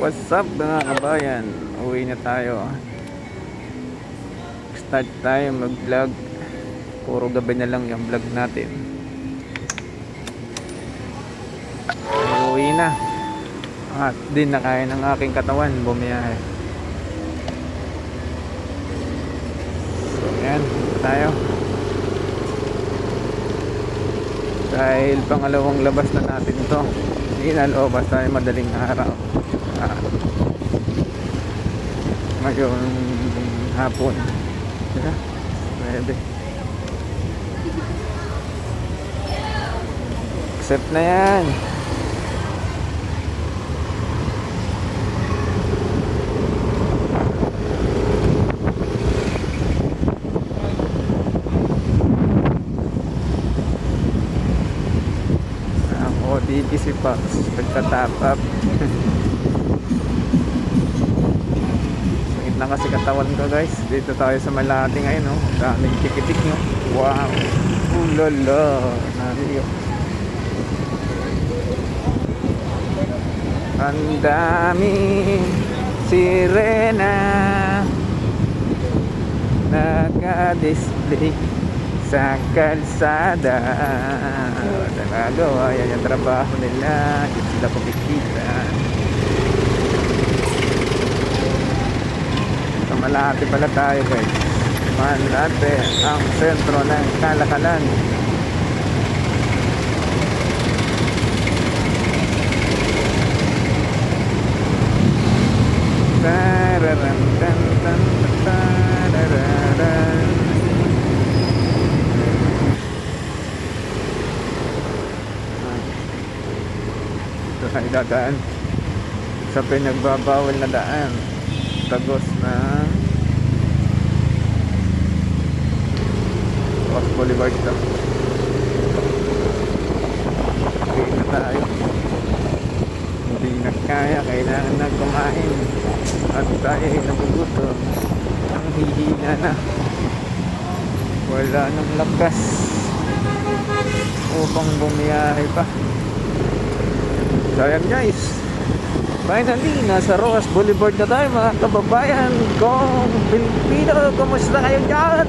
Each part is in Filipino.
What's up mga kabayan? Uwi na tayo. Start tayo mag-vlog. Puro gabi na lang yung vlog natin. Uwi na. At din na kaya ng aking katawan bumiyahe. So yan, tayo. Dahil pangalawang labas na natin ito. Inalobas tayo madaling araw. Ngayong hapon. Diba? Pwede. Accept na yan. Ako, dito si Pax. Pagka-top up. Sangit na kasi katawan ko guys. Dito tayo sa Malate ngayon. No? Daming tikitik. No? Wow. Ulala. Nariyo. Ang daming sirena naka-display sa kalsada. Nagawa yan yung trabaho nila. Hindi sila kumikita. Sa Malate pala tayo guys. Malate ang sentro ng kalakalan. Tararan, tan, tan, tarararan. Ito tayo dadaan sa pinagbabawal na daan. Tagos na Ross Boulevard ito. Okay na tayo. Hindi na kaya, kailangan na kumain. At tayo ay nagugutom. Ang hihina na. Wala nang lakas upang bumiyahe pa. So ayan guys, finally nasa Rojas Boulevard na tayo mga kababayan kong Pilipino. Kumusta kayo dyan?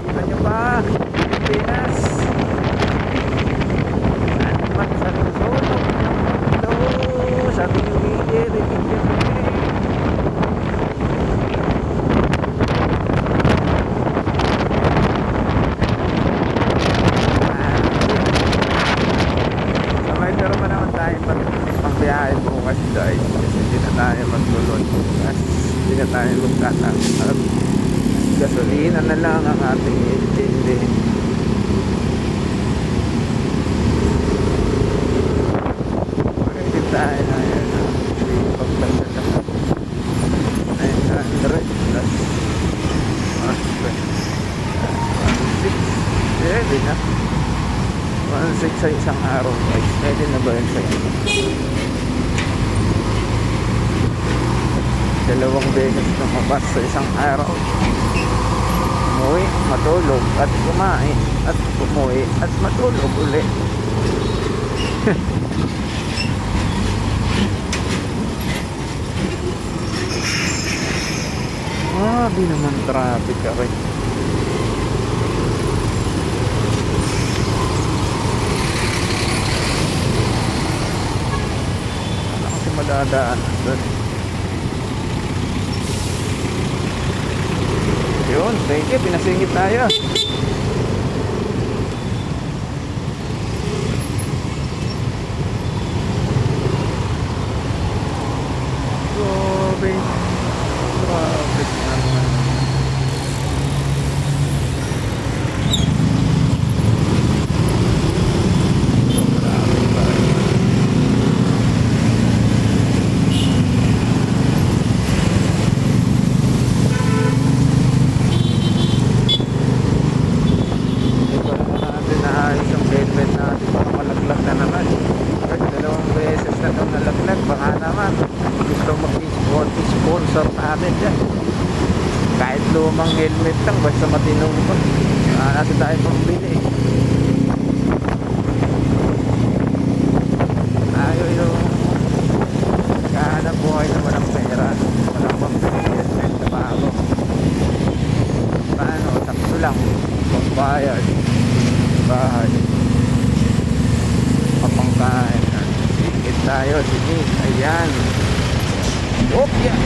Kita nyo ba Pilipinas? At sa sulok ng mundo, sa bibigay pangbiyahe bukas guys, kasi hindi na tayo maglulod bukas, hindi na tayo magtatak at gasolina na lang ang ating intindi. Pwede tayo na yan pagpagpag na 900 plus 1.6 pwede na 1.6 sa isang araw guys. Pwede na ba yun sa inyo? Dalawang beses lumabas sa isang araw. Umuwi, matulog at kumain at umuwi at matulog ulit. Grabe naman traffic ako eh. Madadaan doon. Yun, thank you, pinasingit tayo. Grabe traffic naman. Baka naman gusto mag-sponsor sa atin dyan. Kahit lumang helmet lang, basta matinong pa. Kasi tayo pambili. Ayaw yung tayo. Sige, ayan. Oh, yeah.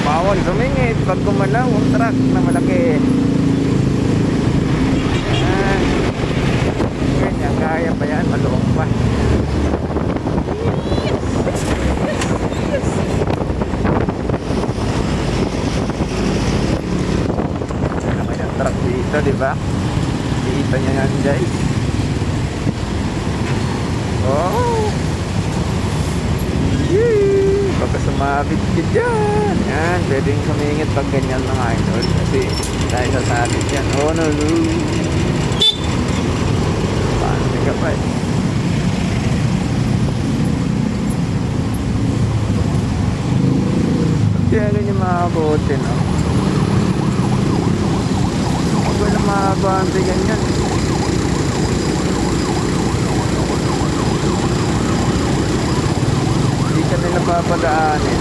Bawal sumingit pag gumalaw ang truck na malaki. Ayan. Ganyan, kaya pa yan, maluwag pa. Naman yung truck dito, diba? Kita niya yan, guys. Oh! Yee! Baka sumabit ka dyan. Yan, pwedeng sumingit pag ganyan mga idol. Kasi tayo sasabit yan. Oh no, no. Paano ka pa eh. Kaya ganyan makabuti, no? Huwag ko na makabante ganyan. Hindi ka nila papadaanin.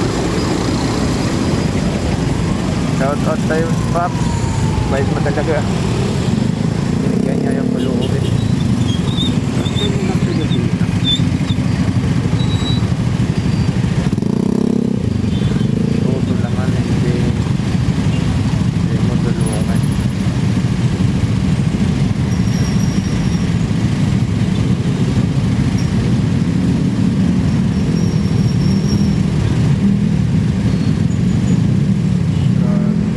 Shout out tayo, Pops. Bait mo talaga. Binigyan niya yung puluubin. Ang galing ng Pilipino. Tutulaman, hindi mo tulungan.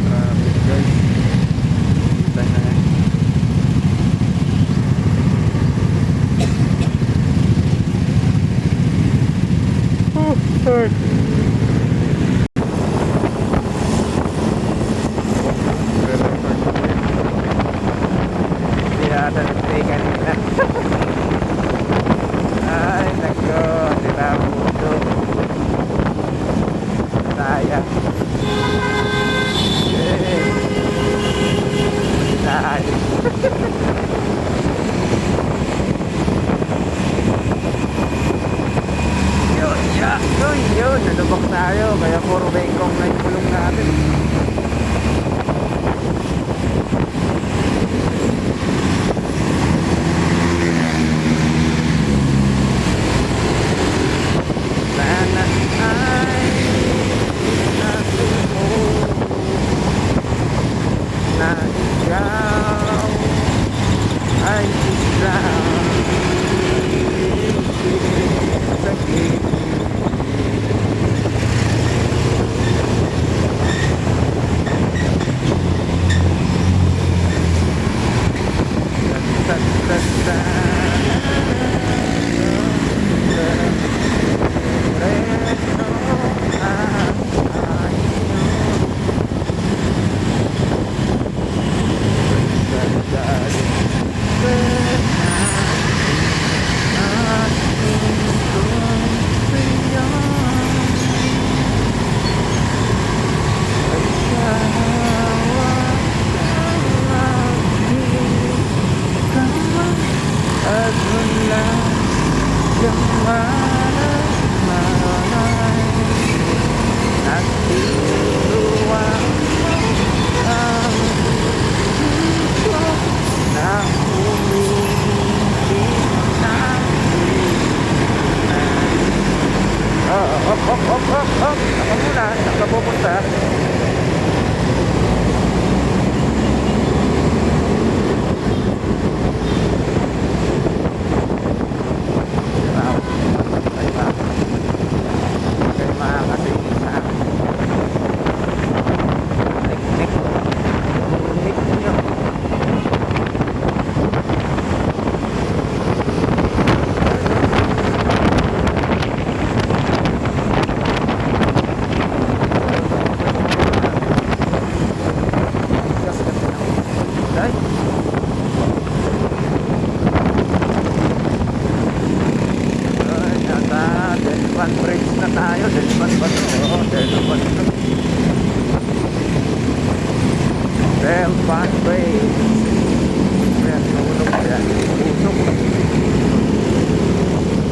Traffic guys. Kita na yan. Oh, sorry. Hindi ata nagtay kanina. Ay, nako. Tinamuto. Sayang. Sayang. Yun, yun. Nalubak tayo. Kaya puro bengkong na yung pulong natin. Sana ay natin mo na ikaw ay isang sakit. At wala kang malamay at tinuruan ang puso na umiibig natin. Ako muna, saan ka pupunta? Delpan Bridge na tayo. Delpan ba ito? Oo, Delpan ito. Delpan Bridge. Ayan, tulog yan. Usok.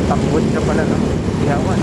Takbod ka pala ng ihawan.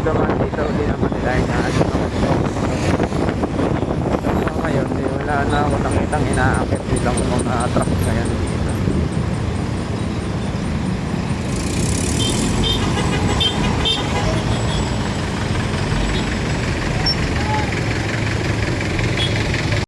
naman dito, hindi naman nila inaasok ako. So, ngayon, wala na ako nakitang inaakit bilang mga truck ngayon.